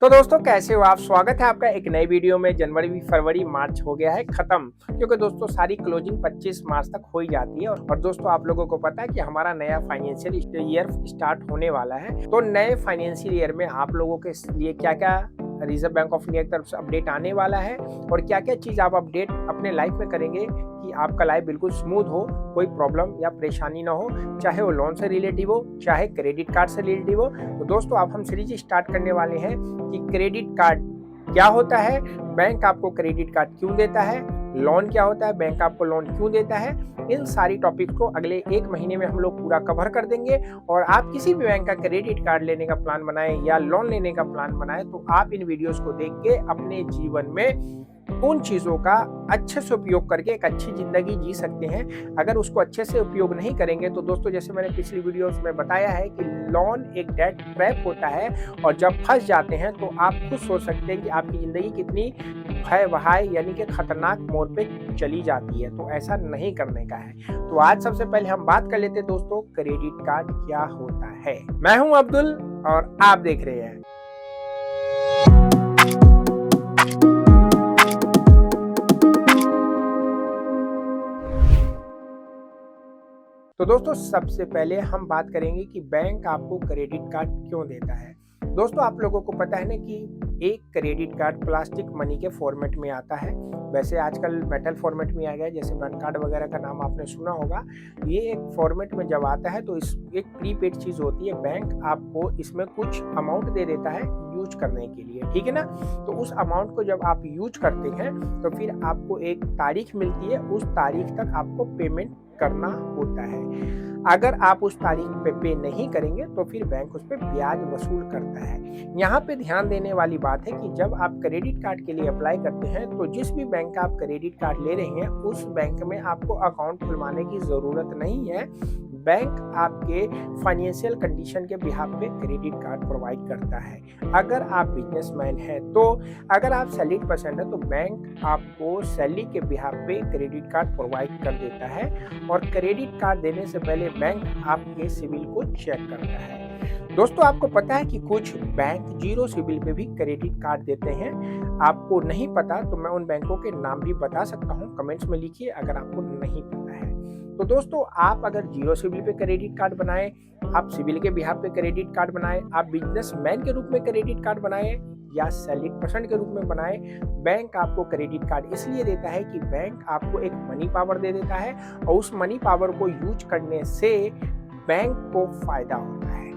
तो दोस्तों कैसे हो आप? स्वागत है आपका एक नई वीडियो में। जनवरी, फरवरी, मार्च हो गया है खत्म, क्योंकि दोस्तों सारी क्लोजिंग 25 मार्च तक हो ही जाती है। और दोस्तों आप लोगों को पता है कि हमारा नया फाइनेंशियल ईयर स्टार्ट होने वाला है। तो नए फाइनेंशियल ईयर में आप लोगों के लिए क्या-क्या रिजर्व बैंक ऑफ इंडिया की तरफ से अपडेट आने वाला है और क्या-क्या चीज़ आप अपडेट अपने लाइफ में करेंगे कि आपका लाइफ बिल्कुल स्मूथ हो, कोई प्रॉब्लम या परेशानी ना हो, चाहे वो लोन से रिलेटिव हो, चाहे क्रेडिट कार्ड से रिलेटिव हो। तो दोस्तों अब हम सीरीज स्टार्ट करने वाले हैं कि क्रेडिट कार्ड क्या होता है, बैंक आपको क्रेडिट कार्ड क्यों देता है, लोन क्या होता है, बैंक आपको लोन क्यों देता है। इन सारी टॉपिक्स को अगले 1 महीने में हम लोग पूरा कवर कर देंगे। और आप किसी भी बैंक का क्रेडिट कार्ड लेने का प्लान बनाएं या लोन लेने का प्लान बनाएं तो आप इन वीडियोस को देख के अपने जीवन में उन चीज़ों का अच्छे से उपयोग करके एक अच्छी ज़िंदगी जी सकते हैं। अगर उसको अच्छे से उपयोग नहीं करेंगे तो दोस्तों जैसे मैंने पिछली वीडियोस में बताया है कि लोन एक डेट ट्रैप होता है और जब फंस जाते हैं तो आप खुद सोच सकते हैं कि आपकी ज़िंदगी कितनी भय बहाय यानी कि खतरनाक मोड़ पे चली जाती है। तो ऐसा नहीं करने का है। तो आज सबसे पहले हम बात कर लेते हैं दोस्तों, क्रेडिट कार्ड क्या होता है। मैं हूं अब्दुल और आप देख रहे हैं। तो दोस्तों सबसे पहले हम बात करेंगे कि बैंक आपको क्रेडिट कार्ड क्यों देता है। दोस्तों आप लोगों को पता है ना कि एक क्रेडिट कार्ड प्लास्टिक मनी के फॉर्मेट में आता है। वैसे आजकल मेटल फॉर्मेट में आ गया है, जैसे पैन कार्ड वगैरह का नाम आपने सुना होगा। ये एक फॉर्मेट में जब आता है तो इस एक प्रीपेड चीज़ होती है। बैंक आपको इसमें कुछ अमाउंट दे देता है यूज करने के लिए, ठीक है ना। तो उस अमाउंट को जब आप यूज करते हैं तो फिर आपको एक तारीख मिलती है, उस तारीख तक आपको पेमेंट करना होता है। अगर आप उस तारीख पे पे नहीं करेंगे तो फिर बैंक उस पे ब्याज वसूल करता है। यहाँ पे ध्यान देने वाली बात है कि जब आप क्रेडिट कार्ड के लिए अप्लाई करते हैं तो जिस भी बैंक का आप क्रेडिट कार्ड ले रहे हैं उस बैंक में आपको अकाउंट खुलवाने की ज़रूरत नहीं है। बैंक आपके फाइनेंशियल कंडीशन के बिहाफ पे क्रेडिट कार्ड प्रोवाइड करता है। अगर आप बिजनेसमैन हैं तो अगर आप सैलरीड पर्सन है तो बैंक आपको सैलरी के बिहाफ पे क्रेडिट कार्ड प्रोवाइड कर देता है। और क्रेडिट कार्ड देने से पहले बैंक आपके सिविल को चेक करता है। दोस्तों आपको पता है कि कुछ बैंक जीरो सिविल पे भी क्रेडिट कार्ड देते हैं। आपको नहीं पता तो मैं उन बैंकों के नाम भी बता सकता हूँ, कमेंट्स में लिखिए अगर आपको नहीं पता है। तो दोस्तों आप अगर जीरो सिविल पे क्रेडिट कार्ड बनाएं, आप सिविल के बिहाफ पे क्रेडिट कार्ड बनाएं, आप बिजनेसमैन के रूप में क्रेडिट कार्ड बनाएं या सैलरीड पर्सन के रूप में बनाएं, बैंक आपको क्रेडिट कार्ड इसलिए देता है कि बैंक आपको एक मनी पावर दे देता है और उस मनी पावर को यूज करने से बैंक को फायदा होता है।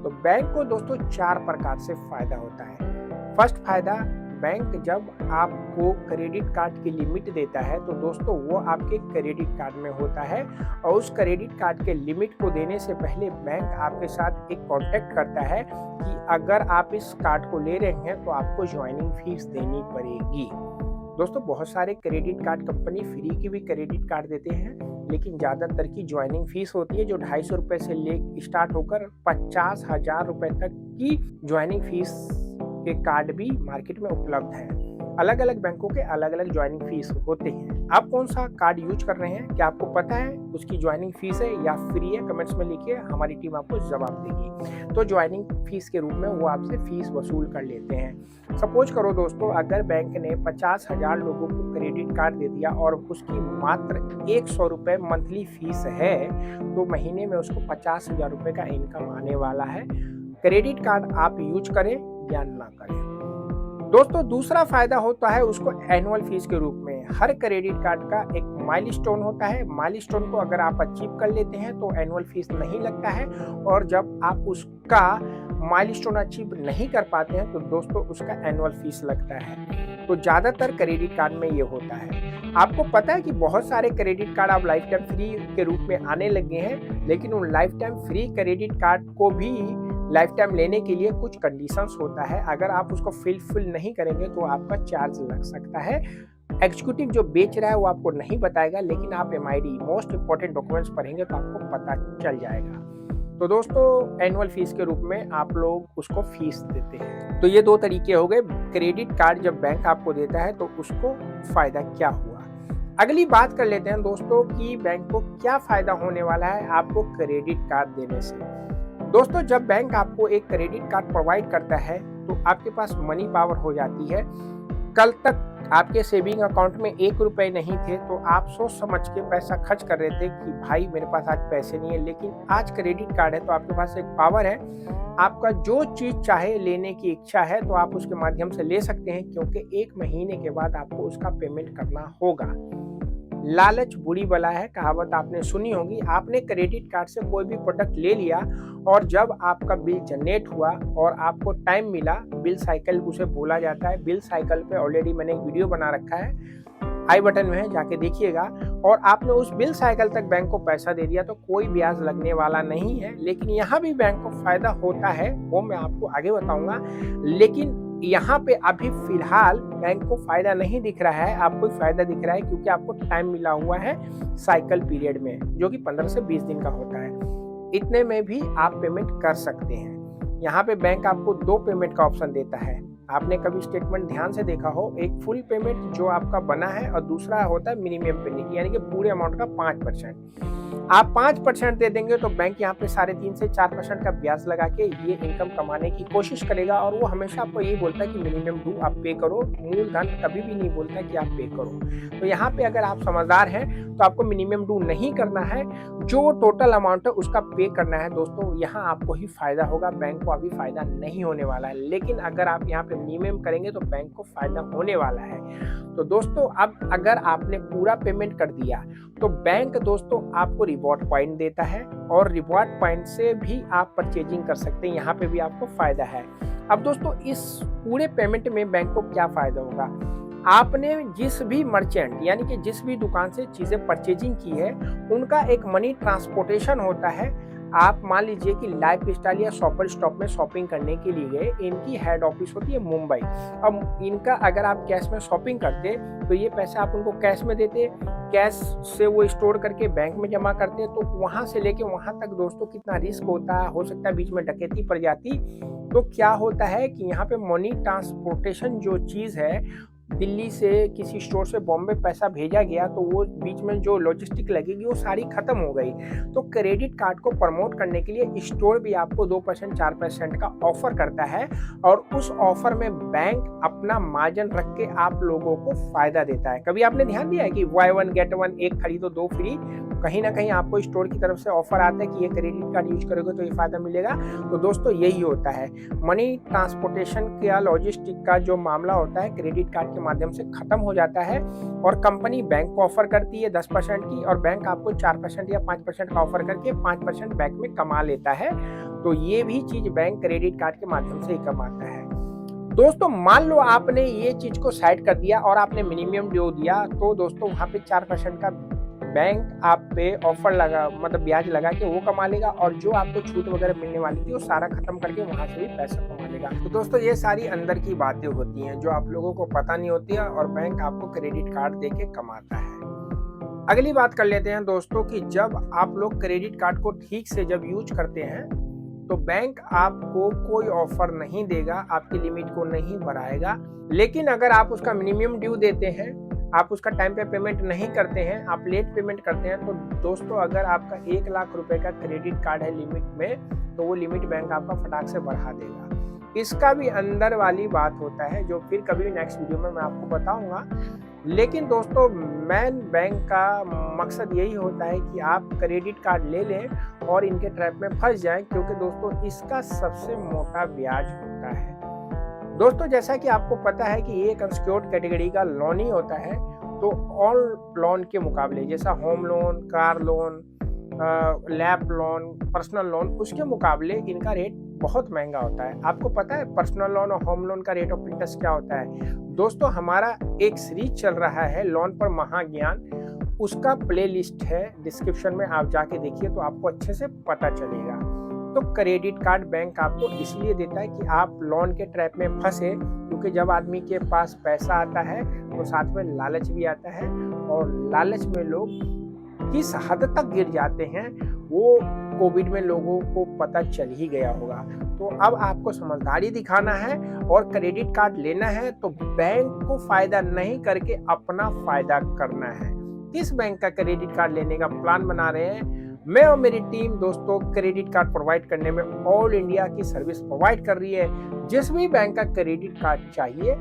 तो बैंक को दोस्तों 4 प्रकार से फायदा होता है। फर्स्ट फायदा, बैंक जब आपको क्रेडिट कार्ड की लिमिट देता है तो दोस्तों वो आपके क्रेडिट कार्ड में होता है और उस क्रेडिट कार्ड के लिमिट को देने से पहले बैंक आपके साथ एक कॉन्टेक्ट करता है कि अगर आप इस कार्ड को ले रहे हैं तो आपको ज्वाइनिंग फीस देनी पड़ेगी। दोस्तों बहुत सारे क्रेडिट कार्ड कंपनी फ्री की भी क्रेडिट कार्ड देते हैं, लेकिन ज़्यादातर की ज्वाइनिंग फीस होती है जो 250 रुपये से ले स्टार्ट होकर 50,000 रुपये तक की ज्वाइनिंग फीस के कार्ड भी मार्केट में उपलब्ध है। अलग अलग बैंकों के अलग अलग ज्वाइनिंग फीस होते हैं। आप कौन सा कार्ड यूज कर रहे हैं, क्या आपको पता है उसकी ज्वाइनिंग फीस है या फ्री है? कमेंट्स में लिखिए, हमारी टीम आपको जवाब देगी। तो ज्वाइनिंग फीस के रूप में वो आपसे फीस वसूल कर लेते हैं। सपोज करो दोस्तों अगर बैंक ने 50,000 लोगों को क्रेडिट कार्ड दे दिया और उसकी मात्र 100 रुपये मंथली फीस है तो महीने में उसको 50,000 रुपये का इनकम आने वाला है। क्रेडिट कार्ड आप यूज करें या ना करें। दोस्तों दूसरा फायदा होता है उसको एनुअल फीस के रूप में। हर क्रेडिट कार्ड का एक माइलस्टोन होता है। माइलस्टोन को अगर आप अचीव कर लेते हैं तो एनुअल फीस नहीं लगता है और जब आप उसका माइलस्टोन अचीव नहीं कर पाते हैं तो दोस्तों उसका एनुअल फीस लगता है। तो ज़्यादातर क्रेडिट कार्ड में ये होता है। आपको पता है कि बहुत सारे क्रेडिट कार्ड आप लाइफ टाइम फ्री के रूप में आने लगे हैं, लेकिन उन life time free credit card को भी लाइफ टाइम लेने के लिए कुछ कंडीशंस होता है। अगर आप उसको फिल नहीं करेंगे तो आपका चार्ज लग सकता है। एग्जीक्यूटिव जो बेच रहा है वो आपको नहीं बताएगा, लेकिन आप MID मोस्ट इंपॉर्टेंट डॉक्यूमेंट्स पढ़ेंगे तो आपको पता चल जाएगा। तो दोस्तों एनुअल फीस के रूप में आप लोग उसको फीस देते हैं। तो ये 2 तरीके हो गए। क्रेडिट कार्ड जब बैंक आपको देता है तो उसको फायदा क्या हुआ। अगली बात कर लेते हैं दोस्तों कि बैंक को क्या फायदा होने वाला है आपको क्रेडिट कार्ड देने से। दोस्तों जब बैंक आपको एक क्रेडिट कार्ड प्रोवाइड करता है तो आपके पास मनी पावर हो जाती है। कल तक आपके सेविंग अकाउंट में 1 रुपए नहीं थे तो आप सोच समझ के पैसा खर्च कर रहे थे कि भाई मेरे पास आज पैसे नहीं है, लेकिन आज क्रेडिट कार्ड है तो आपके पास एक पावर है। आपका जो चीज़ चाहे लेने की इच्छा है तो आप उसके माध्यम से ले सकते हैं, क्योंकि 1 महीने के बाद आपको उसका पेमेंट करना होगा। लालच बुरी बला है, कहावत आपने सुनी होगी। आपने क्रेडिट कार्ड से कोई भी प्रोडक्ट ले लिया और जब आपका बिल जनरेट हुआ और आपको टाइम मिला, बिल साइकिल उसे बोला जाता है। बिल साइकिल पे ऑलरेडी मैंने एक वीडियो बना रखा है, आई बटन में है, जाके देखिएगा। और आपने उस बिल साइकिल तक बैंक को पैसा दे दिया तो कोई ब्याज लगने वाला नहीं है। लेकिन यहाँ भी बैंक को फायदा होता है, वो मैं आपको आगे बताऊंगा। लेकिन यहाँ पे अभी फिलहाल बैंक को फायदा नहीं दिख रहा है, आपको फायदा दिख रहा है क्योंकि आपको टाइम मिला हुआ है साइकिल पीरियड में, जो कि 15 से 20 दिन का होता है। इतने में भी आप पेमेंट कर सकते हैं। यहाँ पे बैंक आपको 2 पेमेंट का ऑप्शन देता है। आपने कभी स्टेटमेंट ध्यान से देखा हो, एक फुल पेमेंट जो आपका बना है और दूसरा होता है मिनिमम पेमेंट, यानी कि पूरे अमाउंट का 5%। आप 5% दे देंगे तो बैंक यहाँ पे 3.5 से 4% का ब्याज लगा के ये इनकम कमाने की कोशिश करेगा, और वो हमेशा आपको यही बोलता है कि मिनिमम ड्यू आप पे करो, मूलधन कभी भी नहीं बोलता कि आप पे करो। तो यहाँ पे अगर आप समझदार हैं तो आपको मिनिमम ड्यू नहीं करना है, जो टोटल अमाउंट है उसका पे करना है। दोस्तों यहाँ आपको ही फायदा होगा, बैंक को अभी फायदा नहीं होने वाला है। लेकिन अगर आप यहाँ पे मिनिमम करेंगे तो बैंक को फायदा होने वाला है। तो दोस्तों अब अगर आपने पूरा पेमेंट कर दिया तो बैंक दोस्तों आपको रिवॉर्ड पॉइंट देता है, और रिवॉर्ड पॉइंट से भी आप परचेजिंग कर सकते हैं। यहाँ पे भी आपको फायदा है। अब दोस्तों इस पूरे पेमेंट में बैंक को क्या फायदा होगा, आपने जिस भी मर्चेंट यानी कि जिस भी दुकान से चीजें परचेजिंग की है उनका एक मनी ट्रांसपोर्टेशन होता है। आप मान लीजिए कि लाइफ स्टाइल या शॉपर स्टॉप में शॉपिंग करने के लिए गए, इनकी हेड ऑफिस होती है मुंबई। अब इनका अगर आप कैश में शॉपिंग करते तो ये पैसा आप उनको कैश में देते, कैश से वो स्टोर करके बैंक में जमा करते, तो वहां से लेके वहां तक दोस्तों कितना रिस्क होता है, हो सकता है बीच में डकैती पड़ जाती। तो क्या होता है कि यहाँ पे मनी ट्रांसपोर्टेशन जो चीज़ है, दिल्ली से किसी स्टोर से बॉम्बे पैसा भेजा गया तो वो बीच में जो लॉजिस्टिक लगेगी वो सारी खत्म हो गई। तो क्रेडिट कार्ड को प्रमोट करने के लिए स्टोर भी आपको 2% 4% का ऑफर करता है, और उस ऑफर में बैंक अपना मार्जिन रख के आप लोगों को फायदा देता है। कभी आपने ध्यान दिया है कि buy 1 get 1, एक खरीदो 2 फ्री? कहीं ना कहीं आपको स्टोर की तरफ से ऑफर आता है कि ये क्रेडिट कार्ड यूज करोगे तो ये फायदा मिलेगा। तो दोस्तों यही होता है, मनी ट्रांसपोर्टेशन या लॉजिस्टिक का जो मामला होता है क्रेडिट कार्ड के माध्यम से खत्म हो जाता है, और कंपनी बैंक को ऑफर करती है 10% की, और बैंक आपको 4% या 5% का ऑफर करके 5% बैंक में कमा लेता है। तो ये भी चीज बैंक क्रेडिट कार्ड के माध्यम से ही कमाता है। दोस्तों मान लो आपने ये चीज को साइड कर दिया और आपने मिनिमम ड्यू दिया, तो दोस्तों वहां पे 4% का बैंक आप पे ऑफर लगा, मतलब ब्याज लगा के वो कमा लेगा, और जो आपको छूट वगैरह मिलने वाली थी वो सारा खत्म करके वहां से भी पैसा कमा लेगा। तो दोस्तों ये सारी अंदर की बातें होती हैं जो आप लोगों को पता नहीं होती है, और बैंक आपको क्रेडिट कार्ड दे के कमाता है। अगली बात कर लेते हैं दोस्तों कि जब आप लोग क्रेडिट कार्ड को ठीक से जब यूज करते हैं तो बैंक आपको कोई ऑफर नहीं देगा, आपकी लिमिट को नहीं बढ़ाएगा। लेकिन अगर आप उसका मिनिमम ड्यू देते हैं, आप उसका टाइम पे पेमेंट नहीं करते हैं, आप लेट पेमेंट करते हैं, तो दोस्तों अगर आपका 1 लाख रुपए का क्रेडिट कार्ड है लिमिट में, तो वो लिमिट बैंक आपका फटाक से बढ़ा देगा। इसका भी अंदर वाली बात होता है जो फिर कभी नेक्स्ट वीडियो में मैं आपको बताऊंगा। लेकिन दोस्तों मेन बैंक का मकसद यही होता है कि आप क्रेडिट कार्ड ले लें और इनके ट्रैप में फंस जाएं, क्योंकि दोस्तों इसका सबसे मोटा ब्याज होता है। दोस्तों जैसा कि आपको पता है कि ये एक अनसिक्योर्ड कैटेगरी का लोन ही होता है, तो ऑल लोन के मुकाबले जैसा home loan, car loan, lap loan, personal loan, उसके मुकाबले इनका रेट बहुत महंगा होता है। आपको पता है पर्सनल लोन और होम लोन का रेट ऑफ इंटरेस्ट क्या होता है? दोस्तों हमारा एक सीरीज चल रहा है लोन पर महाज्ञान, उसका प्ले लिस्ट है डिस्क्रिप्शन में, आप जाके देखिए तो आपको अच्छे से पता चलेगा। तो क्रेडिट कार्ड बैंक आपको इसलिए देता है कि आप लोन के ट्रैप में फंसे, क्योंकि जब आदमी के पास पैसा आता है तो साथ में लालच भी आता है, और लालच में लोग किस हद तक गिर जाते हैं वो कोविड में लोगों को पता चल ही गया होगा। तो अब आपको समझदारी दिखाना है और क्रेडिट कार्ड लेना है, तो बैंक को फायदा नहीं करके अपना फायदा करना है। किस बैंक का क्रेडिट कार्ड लेने का प्लान बना रहे हैं मैं और मेरी टीम दोस्तों क्रेडिट कार्ड प्रोवाइड करने में ऑल इंडिया की सर्विस प्रोवाइड कर रही है। जिस भी बैंक का क्रेडिट कार्ड चाहिए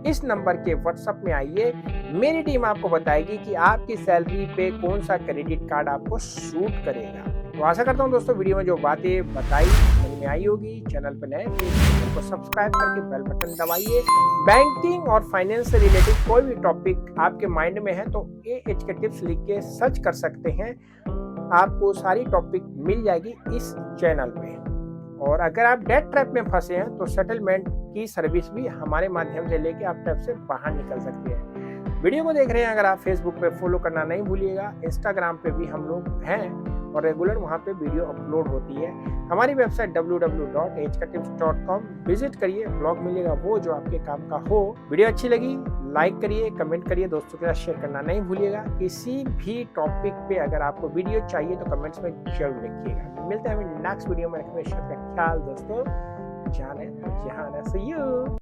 इस नंबर के व्हाट्सएप में आइए, मेरी टीम आपको बताएगी कि आपकी सैलरी पे कौन सा क्रेडिट कार्ड आपको सूट करेगा। तो आशा करता हूँ दोस्तों वीडियो में जो बातें बताई समझ में आई होगी। चैनल पर नए तो चैनल को सब्सक्राइब करके बेल बटन दबाइए। बैंकिंग और फाइनेंस से रिलेटेड कोई भी टॉपिक आपके माइंड में है तो AH के टिप्स लिख के सर्च कर सकते हैं, आपको सारी टॉपिक मिल जाएगी इस चैनल पे। और अगर आप डेट ट्रैप में फंसे हैं तो सेटलमेंट की सर्विस भी हमारे माध्यम से लेके आप ट्रैप से बाहर निकल सकते हैं। वीडियो को देख रहे हैं अगर आप फेसबुक पे फॉलो करना नहीं भूलिएगा। इंस्टाग्राम पे भी हम लोग हैं और रेगुलर वहाँ पे वीडियो अपलोड होती है। हमारी वेबसाइट www.hktips.com विजिट करिए, ब्लॉग मिलेगा वो जो आपके काम का हो। वीडियो अच्छी लगी लाइक करिए, कमेंट करिए, दोस्तों के साथ शेयर करना नहीं भूलिएगा। किसी भी टॉपिक पे अगर आपको वीडियो चाहिए तो कमेंट्स में जरूर लिखिएगा। मिलते हैं नेक्स्ट वीडियो में। रखिए ख्याल दोस्तों, जाने सी यू।